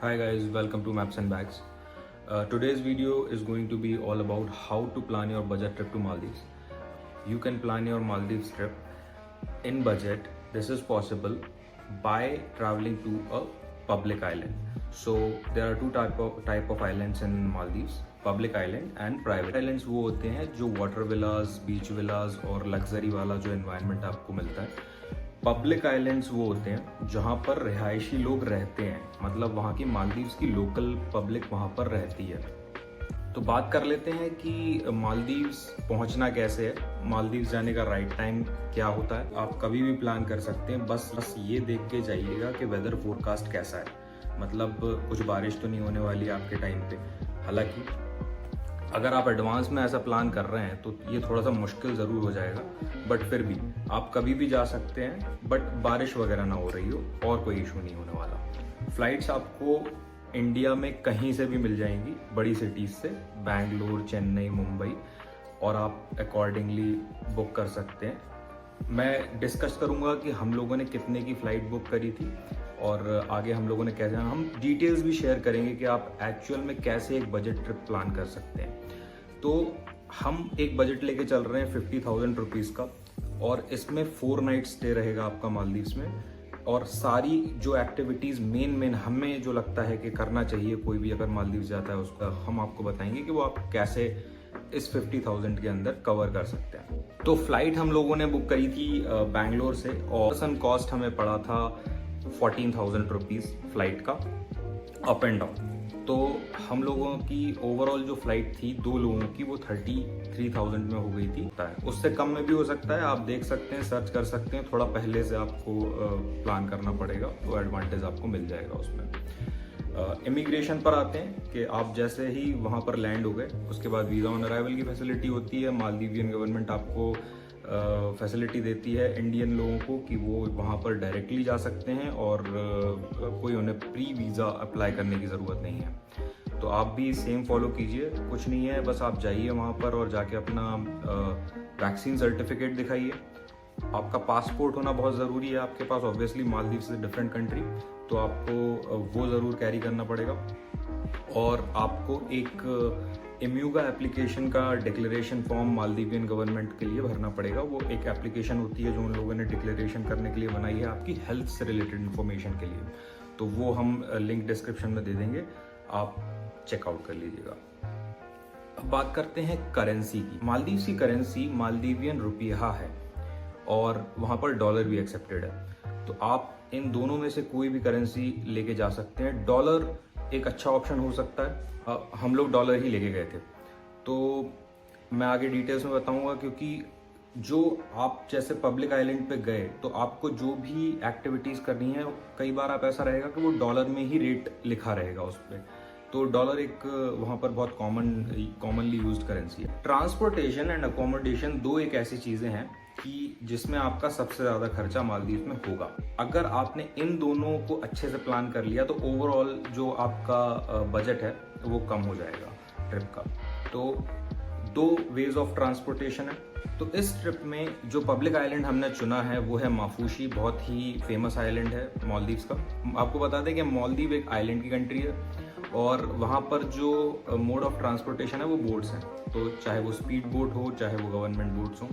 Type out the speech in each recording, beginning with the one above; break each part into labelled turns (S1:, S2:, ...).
S1: Hi guys, welcome to Maps and Bags. Today's video is going to be all about how to plan your budget trip to Maldives. You can plan your Maldives trip in budget. This is possible by traveling to a public island. So there are two type of islands in Maldives: public island and private islands. वो होते हैं जो water villas, beach villas और luxury वाला जो environment आपको मिलता है. पब्लिक आइलैंड्स वो होते हैं जहाँ पर रिहायशी लोग रहते हैं, मतलब वहाँ की मालदीव्स की लोकल पब्लिक वहाँ पर रहती है. तो बात कर लेते हैं कि मालदीव्स पहुँचना कैसे है, मालदीव्स जाने का राइट टाइम क्या होता है. आप कभी भी प्लान कर सकते हैं, बस ये देख के जाइएगा कि वेदर फोरकास्ट कैसा है, मतलब कुछ बारिश तो नहीं होने वाली आपके टाइम पे. हालांकि अगर आप एडवांस में ऐसा प्लान कर रहे हैं तो ये थोड़ा सा मुश्किल ज़रूर हो जाएगा, बट फिर भी आप कभी भी जा सकते हैं, बट बारिश वगैरह ना हो रही हो और कोई इशू नहीं होने वाला. फ्लाइट्स आपको इंडिया में कहीं से भी मिल जाएंगी, बड़ी सिटीज़ से, बैंगलोर, चेन्नई, मुंबई, और आप अकॉर्डिंगली बुक कर सकते हैं. मैं डिस्कस करूंगा कि हम लोगों ने कितने की फ़्लाइट बुक करी थी और आगे हम लोगों ने कैसे, हम डिटेल्स भी शेयर करेंगे कि आप एक्चुअल में कैसे एक बजट ट्रिप प्लान कर सकते हैं. तो हम एक बजट लेके चल रहे हैं 50,000 रुपीज़ का, और इसमें 4 नाइट स्टे रहेगा आपका मालदीव्स में. और सारी जो एक्टिविटीज़ मेन हमें जो लगता है कि करना चाहिए कोई भी अगर मालदीव्स जाता है, उसका हम आपको बताएंगे कि वो आप कैसे इस 50,000 के अंदर कवर कर सकते हैं. तो फ्लाइट हम लोगों ने बुक करी थी बैंगलोर से, और सन कॉस्ट हमें पड़ा था 14,000 रुपीज़ फ्लाइट का, अप एंड डाउन. तो हम लोगों की ओवरऑल जो फ्लाइट थी 2 लोगों की, वो 33,000 में हो गई थी. उससे कम में भी हो सकता है, आप देख सकते हैं, सर्च कर सकते हैं. थोड़ा पहले से आपको प्लान करना पड़ेगा, तो एडवांटेज आपको मिल जाएगा उसमें. इमिग्रेशन पर आते हैं कि आप जैसे ही वहाँ पर लैंड हो गए, उसके बाद वीज़ा ऑन अराइवल की फैसिलिटी होती है. मालदीवियन गवर्नमेंट आपको फैसिलिटी देती है इंडियन लोगों को कि वो वहाँ पर डायरेक्टली जा सकते हैं और कोई उन्हें प्री वीज़ा अप्लाई करने की ज़रूरत नहीं है. तो आप भी सेम फॉलो कीजिए, कुछ नहीं है, बस आप जाइए वहाँ पर और जाके अपना वैक्सीन सर्टिफिकेट दिखाइए. आपका पासपोर्ट होना बहुत ज़रूरी है आपके पास, ऑब्वियसली मालदीव से डिफरेंट कंट्री, तो आपको वो ज़रूर कैरी करना पड़ेगा. और आपको एक एम्यूगा एप्लीकेशन का डिक्लेरेशन फॉर्म मालदीवियन गवर्नमेंट के लिए भरना पड़ेगा. वो एक एप्लीकेशन होती है जो उन लोगों ने डिक्लेरेशन करने के लिए बनाई है आपकी हेल्थ से रिलेटेड इन्फॉर्मेशन के लिए. तो वो हम लिंक डिस्क्रिप्शन में दे देंगे, आप चेकआउट कर लीजिएगा. अब बात करते हैं करेंसी की. मालदीव की करेंसी मालदीवियन रुपया है और वहाँ पर डॉलर भी एक्सेप्टेड है. तो आप इन दोनों में से कोई भी करेंसी लेके जा सकते हैं. डॉलर एक अच्छा ऑप्शन हो सकता है. हम लोग डॉलर ही लेके गए थे, तो मैं आगे डिटेल्स में बताऊंगा, क्योंकि जो आप जैसे पब्लिक आइलैंड पे गए तो आपको जो भी एक्टिविटीज़ करनी है, कई बार आप ऐसा रहेगा कि वो डॉलर में ही रेट लिखा रहेगा उस पर. तो डॉलर एक वहाँ पर बहुत कॉमनली यूज्ड करेंसी है. ट्रांसपोर्टेशन एंड अकोमोडेशन दो एक ऐसी चीज़ें हैं कि जिसमें आपका सबसे ज़्यादा खर्चा मालदीव में होगा. अगर आपने इन दोनों को अच्छे से प्लान कर लिया तो ओवरऑल जो आपका बजट है वो कम हो जाएगा ट्रिप का. तो 2 वेज ऑफ ट्रांसपोर्टेशन है. तो इस ट्रिप में जो पब्लिक आइलैंड हमने चुना है वो है माफूशी. बहुत ही फेमस आइलैंड है मालदीव्स का. आपको बता दें कि मालदीव एक आइलैंड की कंट्री है और वहाँ पर जो मोड ऑफ ट्रांसपोर्टेशन है वो बोट्स हैं. तो चाहे वो स्पीड बोट हो, चाहे वो गवर्नमेंट बोट्स हो,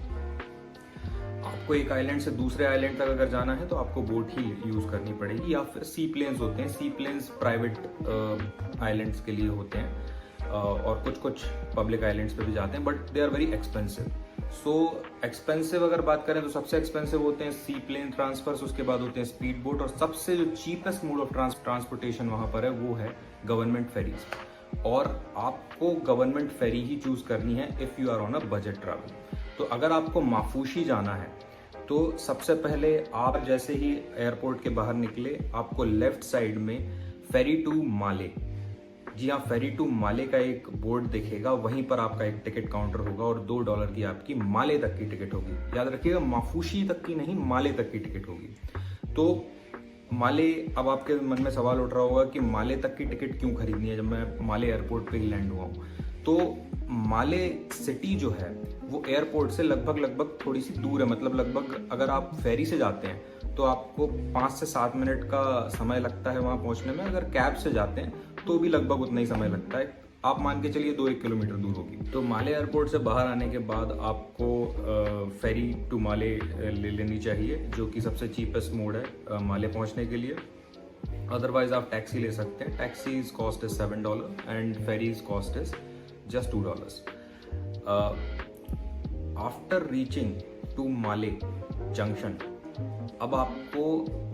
S1: आपको एक आइलैंड से दूसरे आइलैंड तक अगर जाना है तो आपको बोट ही यूज़ करनी पड़ेगी, या फिर सी प्लेन्स होते हैं. सी प्लेन्स प्राइवेट आइलैंड्स के लिए होते हैं और कुछ पब्लिक आइलैंड्स पे भी जाते हैं, but they are very expensive. So expensive अगर बात करें तो सबसे एक्सपेंसिव होते हैं सी प्लेन ट्रांसफर्स, उसके बाद होते हैं स्पीड बोट, और सबसे जो चीपेस्ट मोड ऑफ ट्रांसपोर्टेशन वहाँ पर है वो है गवर्नमेंट फेरीज. और आपको गवर्नमेंट फेरी ही चूज़ करनी है if you are on a budget travel. तो अगर आपको माफूशी जाना है तो सबसे पहले आप जैसे ही एयरपोर्ट के बाहर निकले, आपको लेफ्ट साइड में फेरी टू माले, जी हाँ, फेरी टू माले का एक बोर्ड दिखेगा. वहीं पर आपका एक टिकट काउंटर होगा और $2 की आपकी माले तक की टिकट होगी. याद रखिएगा, माफूशी तक की नहीं, माले तक की टिकट होगी. तो माले, अब आपके मन में सवाल उठ रहा होगा कि माले तक की टिकट क्यों खरीदनी है जब मैं माले एयरपोर्ट पे ही लैंड हुआ हूँ. तो माले सिटी जो है वो एयरपोर्ट से लगभग थोड़ी सी दूर है. मतलब लगभग अगर आप फेरी से जाते हैं तो आपको 5 से 7 मिनट का समय लगता है वहाँ पहुँचने में। अगर कैब से जाते हैं तो भी लगभग उतना ही समय लगता है, आप मान के चलिए 2-1 किलोमीटर दूर होगी। तो माले एयरपोर्ट से बाहर आने के बाद आपको फेरी टू माले ले लेनी चाहिए, जो कि सबसे चीपेस्ट मोड है माले पहुंचने के लिए। अदरवाइज आप टैक्सी ले सकते हैं। Taxis cost is $7 and ferries cost is just $2। After reaching to Male junction, अब आपको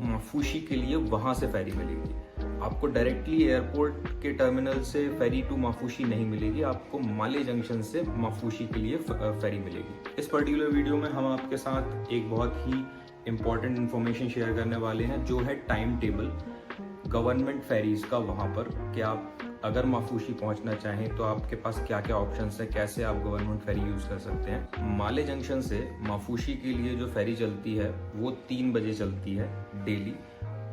S1: माफूशी के लिए वहां से फेरी मिलेगी। आपको डायरेक्टली एयरपोर्ट के टर्मिनल से फेरी टू माफूशी नहीं मिलेगी, आपको माले जंक्शन से माफूशी के लिए फेरी मिलेगी। इस पर्टिकुलर वीडियो में हम आपके साथ एक बहुत ही इंपॉर्टेंट इन्फॉर्मेशन शेयर करने वाले हैं, जो है टाइम टेबल गवर्नमेंट फेरीज का वहाँ पर, कि आप अगर माफूशी पहुँचना चाहें तो आपके पास क्या क्या ऑप्शंस हैं, कैसे आप गवर्नमेंट फेरी यूज़ कर सकते हैं। माले जंक्शन से माफूशी के लिए जो फेरी चलती है वो 3 बजे चलती है डेली,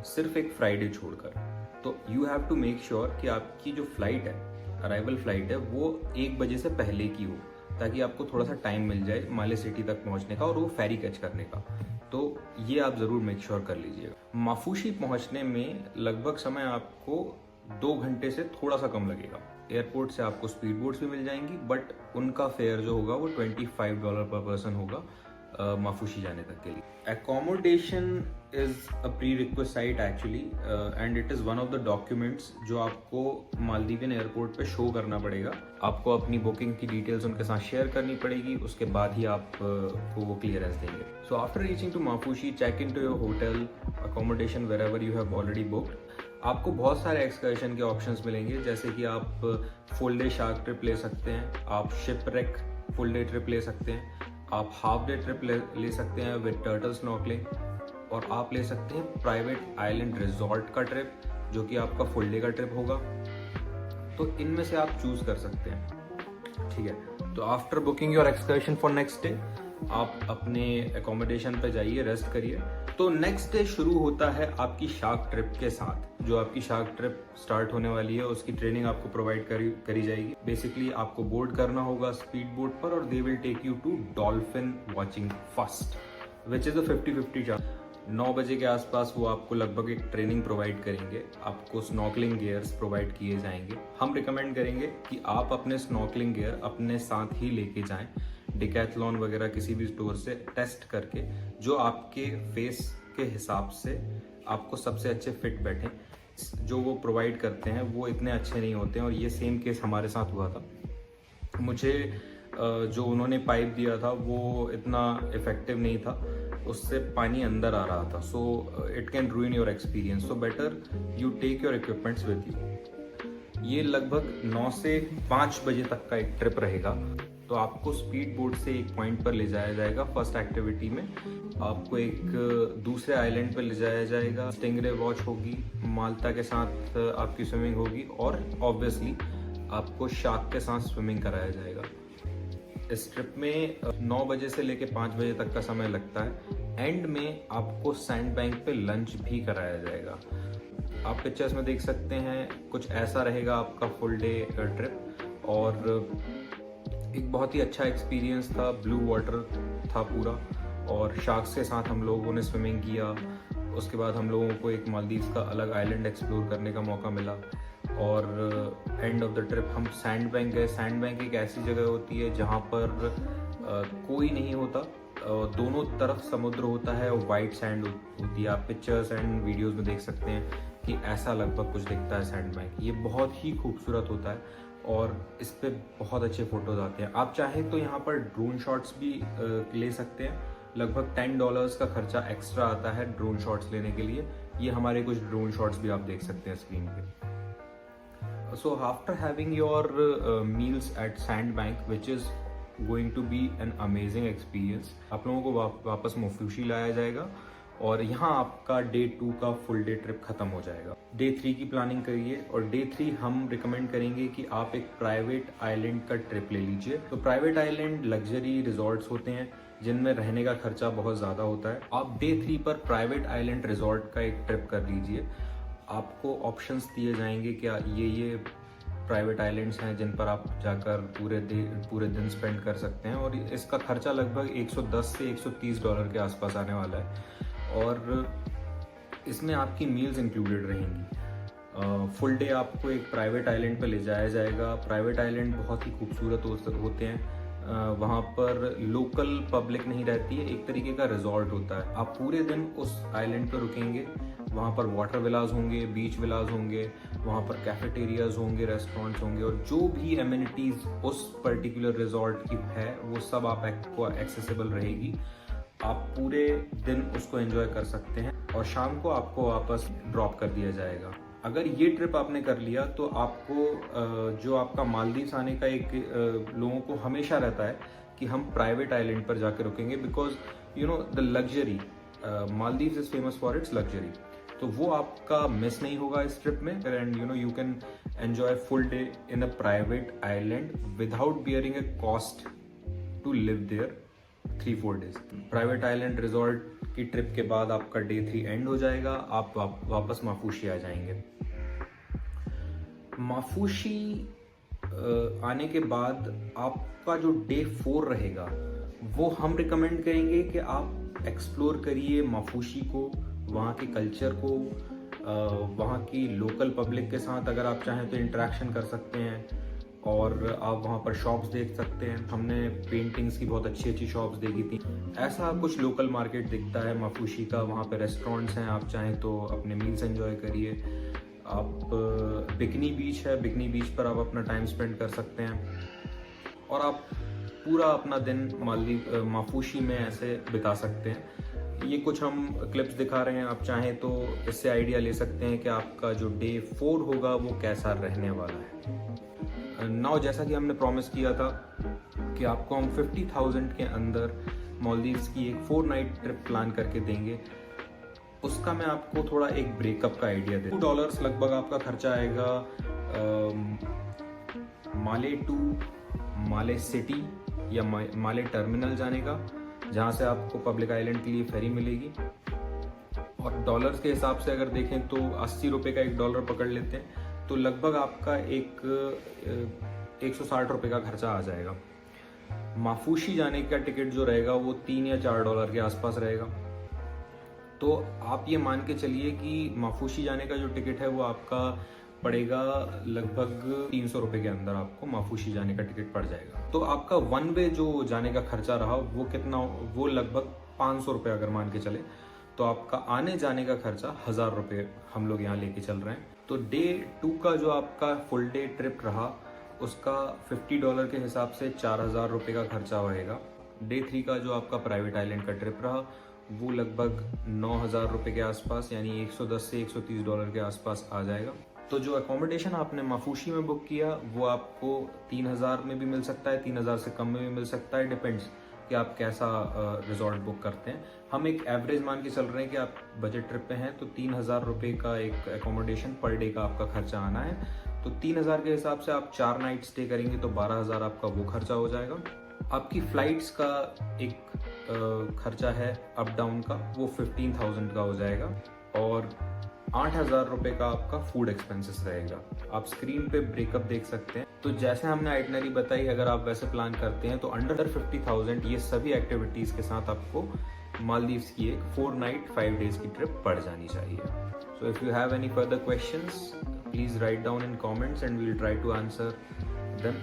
S1: सिर्फ एक फ्राइडे छोड़कर। तो you have to make sure कि आपकी जो फ्लाइट है, अराइवल फ्लाइट है, वो 1 बजे से पहले की हो, ताकि आपको थोड़ा सा टाइम मिल जाए माले सिटी तक पहुंचने का और वो फेरी कैच करने का। तो ये आप ज़रूर मेक श्योर कर लीजिएगा। माफूशी पहुंचने में लगभग समय आपको 2 घंटे से थोड़ा सा कम लगेगा। एयरपोर्ट से आपको स्पीड बोट्स भी मिल जाएंगी, बट उनका फेयर जो होगा वो $25 पर पर्सन होगा माफूशी जाने तक के लिए। Accommodation is a prerequisite actually and it is one of the documents जो आपको मालदीवियन एयरपोर्ट पे शो करना पड़ेगा। आपको अपनी बुकिंग की डिटेल्स उनके साथ शेयर करनी पड़ेगी, उसके बाद ही आप को वो क्लियरेंस देंगे। So after reaching to Maafushi, check in to your hotel accommodation wherever you have already booked. आपको बहुत सारे एक्सकर्शन के ऑप्शंस मिलेंगे, जैसे कि आप फुल डे शार्क ट्रिप ले सकते हैं, आप शिपरेक फुल डे ट्रिप ले सकते हैं, आप हाफ डे ट्रिप ले सकते हैं विद टर्टल स्नॉर्कलिंग, और आप ले सकते हैं प्राइवेट आइलैंड रिजॉर्ट का ट्रिप, जो कि आपका फुल डे का ट्रिप होगा। तो इनमें से आप चूज कर सकते हैं, ठीक है। तो after booking your excursion for next day, आप अपने एकोमोडेशन पे जाइए, रेस्ट करिए। तो नेक्स्ट डे शुरू होता है आपकी शार्क ट्रिप के साथ। जो आपकी शार्क ट्रिप स्टार्ट होने वाली है उसकी ट्रेनिंग आपको प्रोवाइड करी जाएगी। बेसिकली आपको बोर्ड करना होगा स्पीड बोट पर, और they will take you to dolphin watching first, which is a 50-50 chance. 9 बजे के आसपास वो आपको लगभग एक ट्रेनिंग प्रोवाइड करेंगे। आपको स्नॉर्कलिंग गियर्स प्रोवाइड किए जाएंगे। हम रिकमेंड करेंगे कि आप अपने स्नॉर्कलिंग गियर अपने साथ ही लेके जाएं, डिकैथलॉन वगैरह किसी भी स्टोर से टेस्ट करके, जो आपके फेस के हिसाब से आपको सबसे अच्छे फिट बैठे। जो वो प्रोवाइड करते हैं वो इतने अच्छे नहीं होते हैं, और ये सेम केस हमारे साथ हुआ था। मुझे जो उन्होंने पाइप दिया था वो इतना इफेक्टिव नहीं था, उससे पानी अंदर आ रहा था। So it can ruin your experience. So better you take your equipments with you. ये लगभग 9 से 5 बजे तक का एक ट्रिप रहेगा। तो आपको स्पीड बोट से एक पॉइंट पर ले जाया जाएगा फर्स्ट एक्टिविटी में। आपको एक दूसरे आइलैंड पर ले जाया जाएगा, स्टिंगरे वॉच होगी, माल्टा के साथ आपकी स्विमिंग होगी, और ऑब्वियसली आपको शार्क के साथ स्विमिंग कराया जाएगा। इस ट्रिप में 9 बजे से लेकर 5 बजे तक का समय लगता है। एंड में आपको सैंड बैंक पे लंच भी कराया जाएगा। आप पिक्चर्स में देख सकते हैं, कुछ ऐसा रहेगा आपका फुल डे ट्रिप, और एक बहुत ही अच्छा एक्सपीरियंस था। ब्लू वाटर था पूरा, और शार्क्स के साथ हम लोगों ने स्विमिंग किया। उसके बाद हम लोगों को एक मालदीव्स का अलग आइलैंड एक्सप्लोर करने का मौका मिला, और एंड ऑफ द ट्रिप हम सैंड बैंक गए। सैंड बैंक एक ऐसी जगह होती है जहाँ पर कोई नहीं होता, दोनों तरफ समुद्र होता है और वाइट सैंड होती है। आप पिक्चर्स एंड वीडियोस में देख सकते हैं कि ऐसा लगभग कुछ दिखता है सैंड बैंक। ये बहुत ही खूबसूरत होता है, और इस पे बहुत अच्छे फोटोज आते हैं। आप चाहें तो यहाँ पर ड्रोन शॉट्स भी ले सकते हैं। लगभग $10 का खर्चा एक्स्ट्रा आता है ड्रोन शॉट्स लेने के लिए। ये हमारे कुछ ड्रोन शॉट्स भी आप देख सकते हैं स्क्रीन पे। So after having your meals at sand bank, which is going to be an amazing experience, आप लोगों को वापस माफूशी लाया जाएगा, और यहाँ आपका डे 2 का फुल डे ट्रिप खत्म हो जाएगा। डे 3 की प्लानिंग करिए, और डे 3 हम रिकमेंड करेंगे कि आप एक प्राइवेट आइलैंड का ट्रिप ले लीजिए। तो प्राइवेट आइलैंड लग्जरी रिजॉर्ट्स होते हैं जिनमें रहने का खर्चा बहुत ज़्यादा होता है। आप डे 3 पर प्राइवेट आइलैंड रिजॉर्ट का एक ट्रिप कर लीजिए। आपको ऑप्शंस दिए जाएंगे क्या ये प्राइवेट आइलैंड्स हैं जिन पर आप जाकर पूरे दिन स्पेंड कर सकते हैं, और इसका खर्चा लगभग $110 से $130 के आसपास आने वाला है। और इसमें आपकी मील्स इंक्लूडेड रहेंगी। फुल डे आपको एक प्राइवेट आइलैंड पर ले जाया जाएगा। प्राइवेट आइलैंड बहुत ही खूबसूरत होते हैं। वहाँ पर लोकल पब्लिक नहीं रहती है, एक तरीके का रिजॉर्ट होता है। आप पूरे दिन उस आइलैंड पर रुकेंगे। वहाँ पर वाटर विलाज होंगे, बीच विलाज होंगे, वहाँ पर कैफेटेरियाज होंगे, रेस्टोरेंट्स होंगे, और जो भी एमिनिटीज़ उस पर्टिकुलर रिजॉर्ट की है वो सब आपको एक्सेसिबल रहेगी। आप पूरे दिन उसको एंजॉय कर सकते हैं और शाम को आपको वापस ड्रॉप कर दिया जाएगा। अगर ये ट्रिप आपने कर लिया तो आपको जो आपका मालदीव्स आने का एक लोगों को हमेशा रहता है कि हम प्राइवेट आइलैंड पर जाकर रुकेंगे, because you know the luxury, Maldives is famous for its luxury. तो वो आपका मिस नहीं होगा इस ट्रिप में। And you know you can enjoy full day in a private island without bearing a cost to live there 3-4 days. Private island resort की trip के बाद आपका डे 3 एंड हो जाएगा। आप वापस माफूशी आ जाएंगे। माफूशी आने के बाद आपका जो डे 4 रहेगा वो हम रिकमेंड करेंगे कि आप एक्सप्लोर करिए माफूशी को, वहाँ के कल्चर को, वहाँ की लोकल पब्लिक के साथ अगर आप चाहें तो इंटरेक्शन कर सकते हैं, और आप वहाँ पर शॉप्स देख सकते हैं। हमने पेंटिंग्स की बहुत अच्छी अच्छी शॉप्स देखी थी। ऐसा कुछ लोकल मार्केट दिखता है माफूशी का। वहाँ पे रेस्टोरेंट्स हैं, आप चाहें तो अपने मील्स एंजॉय करिए। आप बिकनी बीच है, बिकनी बीच पर आप अपना टाइम स्पेंड कर सकते हैं और आप पूरा अपना दिन माफूशी में ऐसे बिता सकते हैं। ये कुछ हम क्लिप्स दिखा रहे हैं, आप चाहें तो इससे आइडिया ले सकते हैं कि आपका जो डे 4 होगा वो कैसा रहने वाला है। नाउ जैसा कि हमने प्रॉमिस किया था कि आपको हम 50,000 के अंदर मालदीव्स की एक 4 नाइट ट्रिप प्लान करके देंगे, उसका मैं आपको थोड़ा एक ब्रेकअप का आइडिया दे। $2 लगभग आपका खर्चा आएगा माले टू माले सिटी या माले टर्मिनल जाने का, जहाँ से आपको पब्लिक आइलैंड के लिए फेरी मिलेगी। और डॉलर्स के हिसाब से अगर देखें तो 80 रुपये का $1 पकड़ लेते हैं तो लगभग आपका एक 160 रुपये का खर्चा आ जाएगा। माफूशी जाने का टिकट जो रहेगा वो $3 या $4 के आसपास रहेगा। तो आप ये मान के चलिए कि माफूशी जाने का जो टिकट है वो आपका पड़ेगा लगभग 300 रुपये के अंदर आपको माफूशी जाने का टिकट पड़ जाएगा। तो आपका वन वे जो जाने का खर्चा रहा वो कितना, वो लगभग 500 रुपये अगर मान के चले, तो आपका आने जाने का खर्चा 1000 रुपये हम लोग यहाँ लेके चल रहे हैं। तो डे 2 का जो आपका फुल डे ट्रिप रहा उसका $50 के हिसाब से 4000 रुपये का खर्चा होएगा। डे 3 का जो आपका प्राइवेट आइलैंड का ट्रिप रहा वो लगभग 9000 रुपये के आसपास, यानी 110 से $130 के आसपास आ जाएगा। तो जो अकोमोडेशन आपने माफूशी में बुक किया वो आपको 3000 में भी मिल सकता है, 3000 से कम में भी मिल सकता है, डिपेंड्स कि आप कैसा रिजॉर्ट बुक करते हैं। हम एक एवरेज मान के चल रहे हैं कि आप बजट ट्रिप पे हैं तो 3000 रुपये का एक अकोमोडेशन पर डे का आपका खर्चा आना है। तो 3000 के हिसाब से आप 4 नाइट स्टे करेंगे तो 12000 आपका वो खर्चा हो जाएगा। आपकी फ्लाइट्स का एक खर्चा है अप डाउन का, वो 15,000 का हो जाएगा, और 8000 रुपये का आपका फूड एक्सपेंसेस रहेगा। आप स्क्रीन पे ब्रेकअप देख सकते हैं। तो जैसे हमने आइटनरी बताई, अगर आप वैसे प्लान करते हैं तो अंडर 50,000 ये सभी एक्टिविटीज़ के साथ आपको मालदीव्स की एक 4 नाइट 5 डेज की ट्रिप पड़ जानी चाहिए। So if you have any further questions please write down in comments and we will try to answer them.